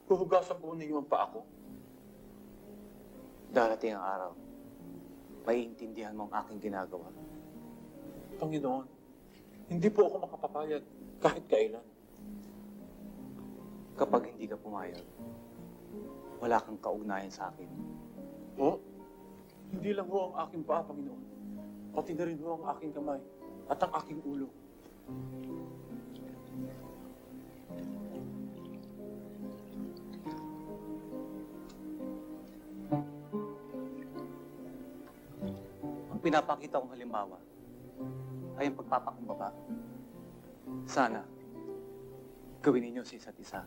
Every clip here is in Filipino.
Huhugasan ko ninyo ang paa ko. Darating ang araw, maiintindihan mo ang aking ginagawa. Panginoon, hindi po ako makapapayag kahit kailan. Kapag hindi ka pumayag, wala kang kaugnayan sa akin. Ho? Hindi lang ho ang aking paa, Panginoon. Pati na rin ho ang aking kamay at ang aking ulo. Ang pinapakita kong halimbawa ay ang pagpapakumbaba. Sana, gawin ninyo sa isa't isa.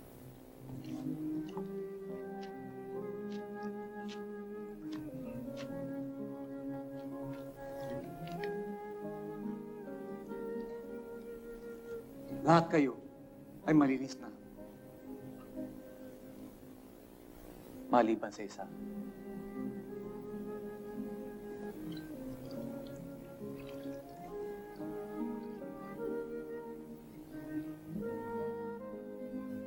Lahat kayo ay malinis na. Maliban sa isa.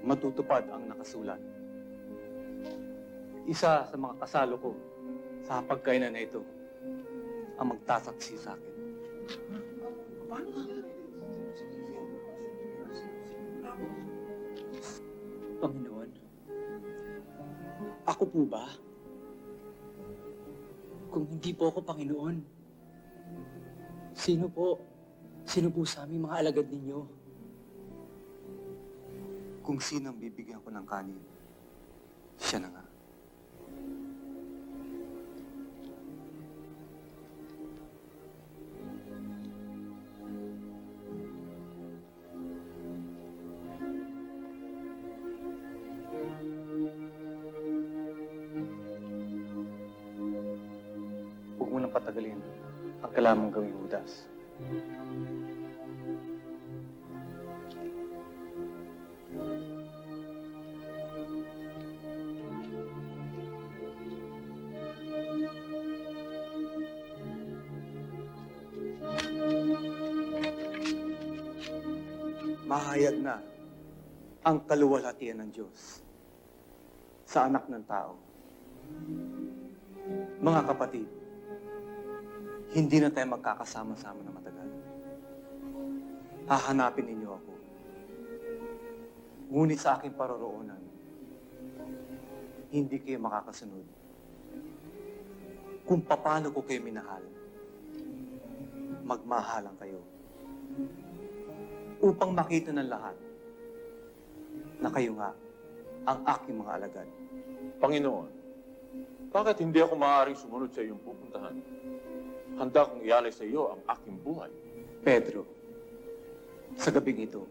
Matutupad ang nakasulat. Isa sa mga kasalo ko sa pagkainan na ito ang magtasaksi sa akin. Panginoon, ako po ba? Kung hindi po ako Panginoon, sino po? Sino po sa aming mga alagad ninyo? Kung sinang bibigyan ko ng kanin, siya na nga. Huwag mo nang patagalin ang kailangan mong gawing Judas. Mahayag na ang kaluwalhatian ng Diyos sa anak ng tao. Mga kapatid, hindi na tayo magkakasama-sama na matagal. Hahanapin ninyo ako. Ngunit sa aking paroroonan, hindi kayo makakasunod. Kung paano ko kayo minahal, magmahalan kayo. Upang makita ng lahat na kayo nga ang aking mga alagad. Panginoon, bakit hindi ako maaaring sumunod sa iyong pupuntahan? Handa kong ialay sa iyo ang aking buhay. Pedro, sa gabing ito,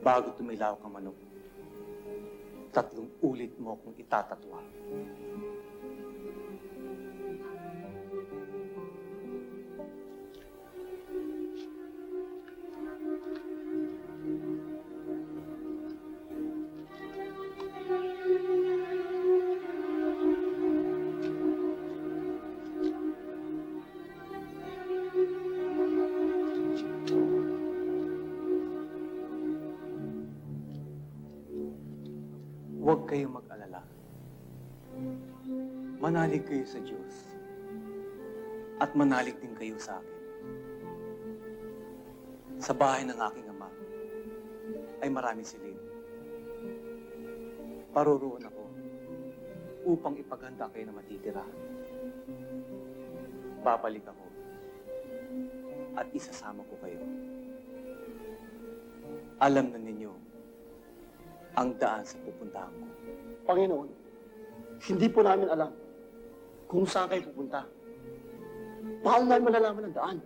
bago tumilaw ka manok, 3 ulit mo akong itatatwa. Huwag kayong mag-alala. Manalig kayo sa Diyos. At manalig din kayo sa akin. Sa bahay ng aking ama ay maraming silid. Paroroon ako upang ipaghanda kayo na matitirahan. Babalik ako at isasama ko kayo. Alam na ninyo ang daan sa pupuntahan ko. Panginoon, hindi po namin alam kung saan kayo pupunta. Paano namin malalaman ang daan?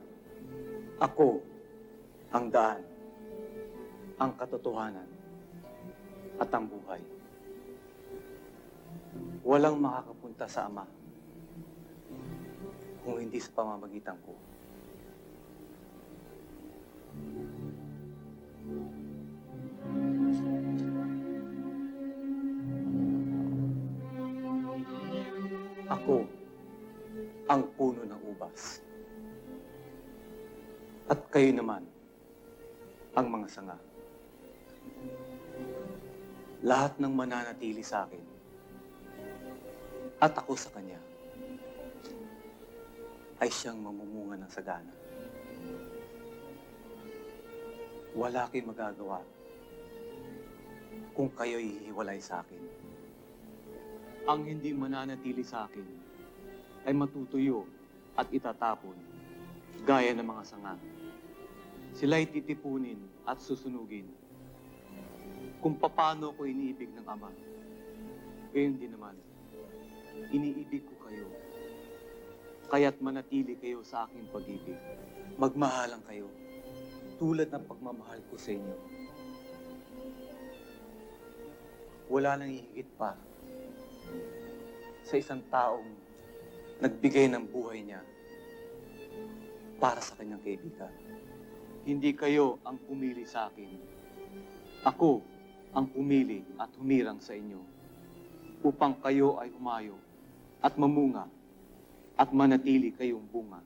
Ako ang daan, ang katotohanan, at ang buhay. Walang makakapunta sa Ama kung hindi sa pamamagitan ko. Ako ang puno ng ubas. At kayo naman ang mga sanga. lahat ng mananatili sa akin at ako sa kanya ay siyang mamumunga ng sagana. Wala kayong magagawa kung kayo'y hihiwalay sa akin. Ang hindi mananatili sa akin ay matutuyo at itatapon gaya ng mga sanga. Sila'y titipunin at susunugin kung paano ko iniibig ng Ama. Gayon din naman, iniibig ko kayo, kaya't manatili kayo sa aking pag-ibig. Magmahalan kayo, tulad ng pagmamahal ko sa inyo. Wala nang higit pa sa isang taong nagbigay ng buhay niya para sa kanyang kaibigan. Hindi kayo ang pumili sa akin. Ako ang pumili at humirang sa inyo upang kayo ay humayo at mamunga at manatili kayong bunga.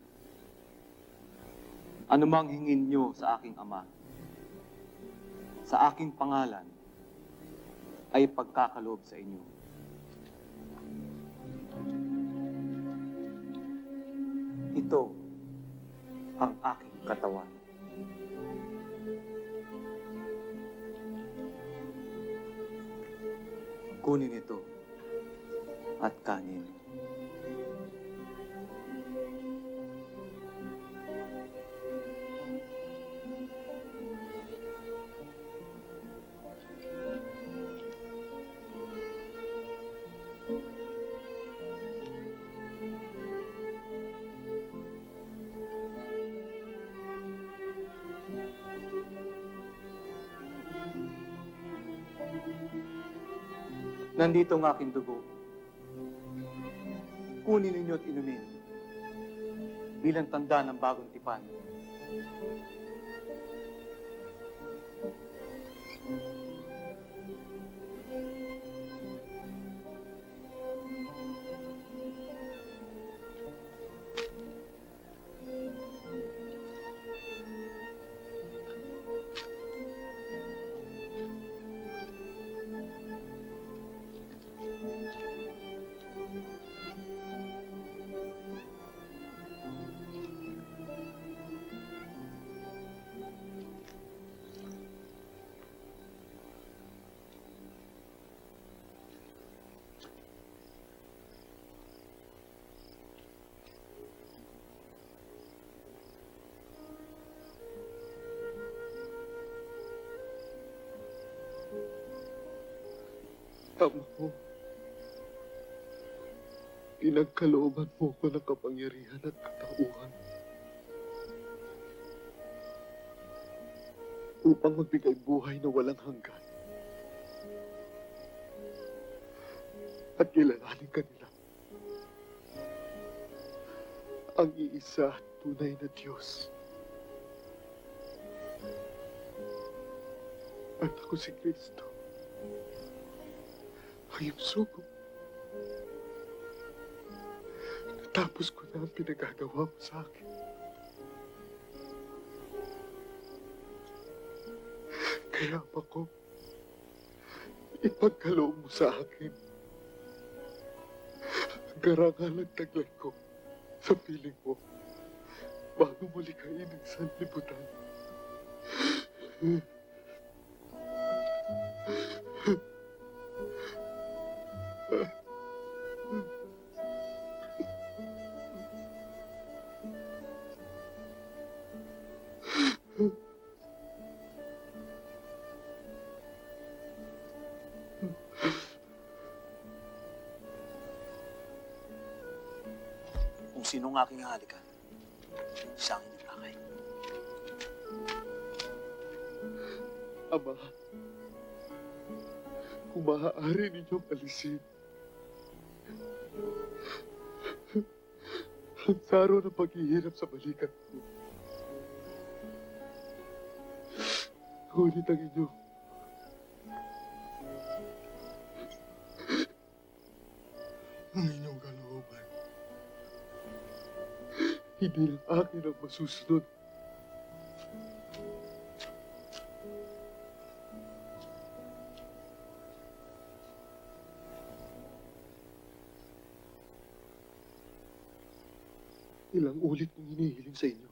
Anumang hingin nyo sa aking Ama, sa aking pangalan, ay pagkakaloob sa inyo. Ito ang aking katawan. Kunin ito at kanin. Nandito ang aking dugo. Kunin ninyo at inumin bilang tanda ng bagong tipan. Ama ko, pinagkalooban mo ko ng kapangyarihan at katauhan upang magbigay buhay na walang hanggan at kilalanin kanila ang iisa at tunay na Diyos. At ako si Kristo, ang iyong sugo. Natapos ko na ang pinagagawa mo sa akin. Kaya pa ko, ipagkaloob mo sa akin ang karangalan taglay ko sa piling mo bago mo likain ang sanlibutan. Kung sinong aking halikan, siya ang inyong lakay. Ama, kung maaari ninyong alisin ang saro ng paghihirap sa balikat ko. Ngunit ang inyong kalooban, hindi lang akin ang masusunod. Ilang ulit kong hinihiling sa inyo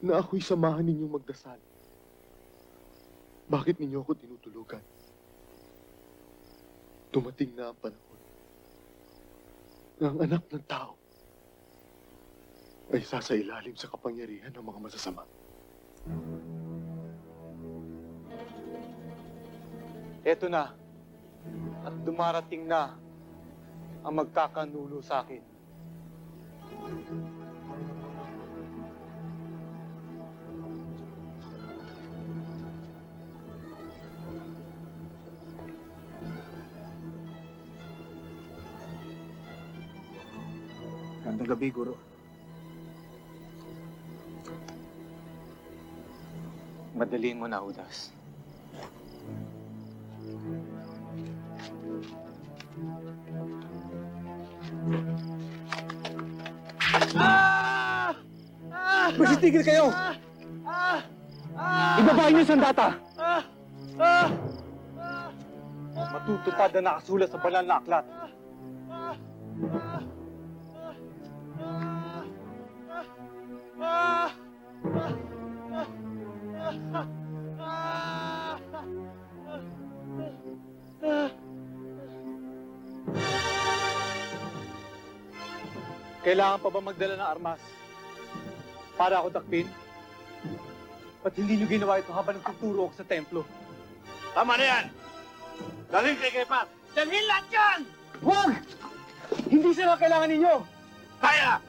na ako'y samahan ninyong magdasal. Bakit ninyo ako tinutulugan? Dumating na ang panahon na ang anak ng tao ay sasailalim sa kapangyarihan ng mga masasama. Eto na. At dumarating na ang magkakanulo sa akin. Gandang gabi, Guro. Madaliin mo na, Judas. Magsitigil kayo! Ibaba niyo yung sandata! Matutupad na nakasulat sa banal na aklat. Kailangan pa ba magdala ng armas para ako takpin? Ba't hindi niyo ginawa ito habang nagtuturo ako sa templo? Tama na yan! Dalhin kay Kepas! Dalhin lahat yan! Huwag! Hindi sila kailangan ninyo! Kaya!